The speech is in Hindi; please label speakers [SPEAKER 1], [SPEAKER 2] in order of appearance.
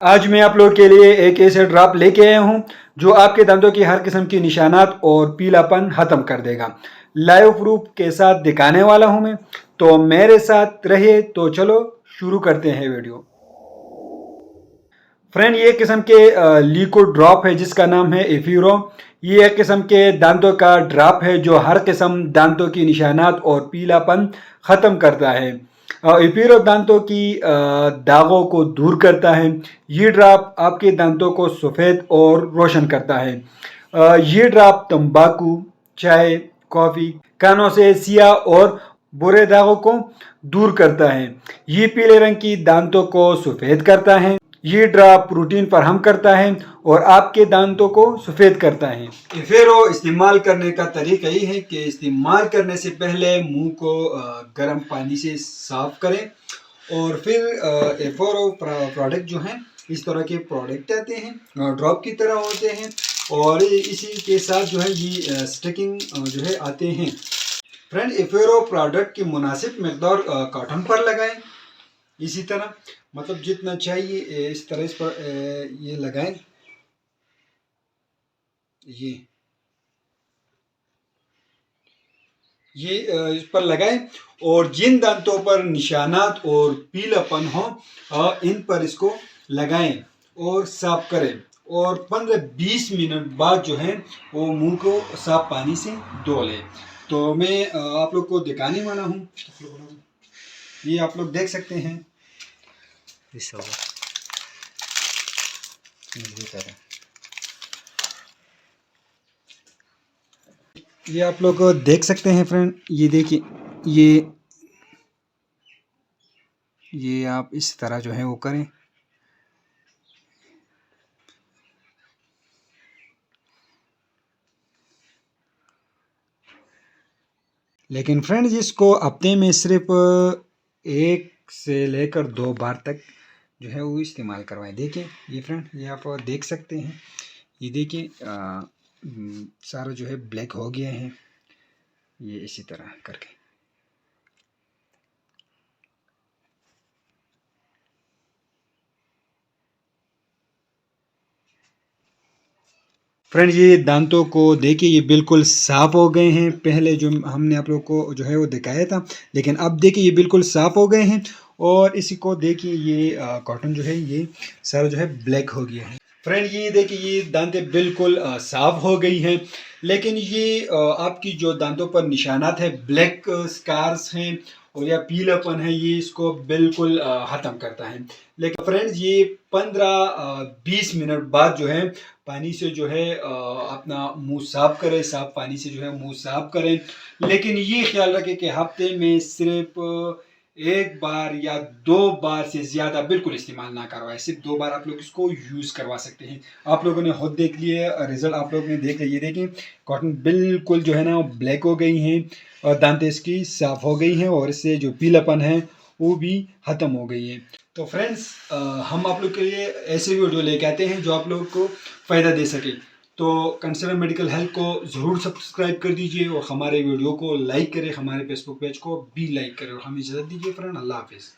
[SPEAKER 1] आज मैं आप लोगों के लिए एक ऐसे ड्रॉप लेके आया हूँ जो आपके दांतों की हर किस्म की निशानात और पीलापन ख़त्म कर देगा। लाइव प्रूफ के साथ दिखाने वाला हूँ मैं, तो मेरे साथ रहिए। तो चलो शुरू करते हैं वीडियो। फ्रेंड, ये किस्म के लिक्विड ड्रॉप है जिसका नाम है एफीरो। ये एक किस्म के दांतों का ड्रॉप है जो हर किस्म दांतों की निशानात और पीलापन ख़त्म करता है। एफीरो दांतों की दागों को दूर करता है। ये ड्रॉप आपके दांतों को सफ़ेद और रोशन करता है। ये ड्रॉप तंबाकू, चाय, कॉफ़ी, कानों से सियाह और बुरे दागों को दूर करता है। ये पीले रंग की दांतों को सफ़ेद करता है। ये ड्रॉप प्रोटीन फराहम करता है और आपके दांतों को सफ़ेद करता है। एफेरो इस्तेमाल करने का तरीका ये है कि इस्तेमाल करने से पहले मुंह को गर्म पानी से साफ करें और फिर एफेरो प्रोडक्ट जो हैं, इस तरह के प्रोडक्ट आते हैं, ड्रॉप की तरह होते हैं और इसी के साथ जो है ये स्टिकिंग जो है आते हैं। फ्रेंड, एफेरो प्रोडक्ट की मुनासिब मकदार कॉटन पर लगाएं। इसी तरह मतलब जितना चाहिए इस तरह इस पर ये लगाएं। ये इस पर लगाएं और जिन दांतों पर निशानात और पीलापन हो इन पर इसको लगाएं और साफ करें और 15-20 मिनट बाद जो है वो मुंह को साफ पानी से धो लें। तो मैं आप लोग को दिखाने वाला हूँ। ये आप लोग देख सकते हैं। ये आप लोग देख सकते हैं फ्रेंड, ये देखिए, ये आप इस तरह जो है वो करें। लेकिन फ्रेंड्स, इसको हफ्ते में सिर्फ 1 से लेकर 2 बार तक जो है वो इस्तेमाल करवाएं। देखिए ये फ्रेंड, ये आप देख सकते हैं। ये देखिए सारा जो है ब्लैक हो गया है, ये इसी तरह करके। फ्रेंड, ये दांतों को देखिए, ये बिल्कुल साफ़ हो गए हैं। पहले जो हमने आप लोग को जो है वो दिखाया था, लेकिन अब देखिए ये बिल्कुल साफ़ हो गए हैं। और इसी को देखिए, ये कॉटन जो है ये सारा जो है ब्लैक हो गया है। फ्रेंड, ये देखिए, ये दांतें बिल्कुल साफ़ हो गई हैं। लेकिन ये आपकी जो दांतों पर निशानात है, ब्लैक स्कार्स हैं और या पीलापन है, ये इसको बिल्कुल ख़त्म करता है। लेकिन फ्रेंड्स, ये 15-20 मिनट बाद जो है पानी से जो है अपना मुंह साफ करें, साफ पानी से जो है मुंह साफ करें। लेकिन ये ख्याल रखें कि हफ्ते में सिर्फ 1 बार या 2 बार से ज़्यादा बिल्कुल इस्तेमाल ना करवाएं। सिर्फ 2 बार आप लोग इसको यूज़ करवा सकते हैं। आप लोगों ने खुद देख लिया रिजल्ट, आप लोगों ने देख लिया। ये देखें, कॉटन बिल्कुल जो है ना ब्लैक हो गई हैं और दांतें इसकी साफ़ हो गई हैं और इससे जो पीलापन है वो भी ख़त्म हो गई है। तो फ्रेंड्स, हम आप लोग के लिए ऐसे वीडियो लेके आते हैं जो आप लोग को फ़ायदा दे सके। तो कंसर्न मेडिकल हेल्थ को ज़रूर सब्सक्राइब कर दीजिए और हमारे वीडियो को लाइक करें, हमारे फेसबुक पेज को भी लाइक करें और हमें इजाज़त दीजिए फ्रेंड। अल्लाह हाफिज़।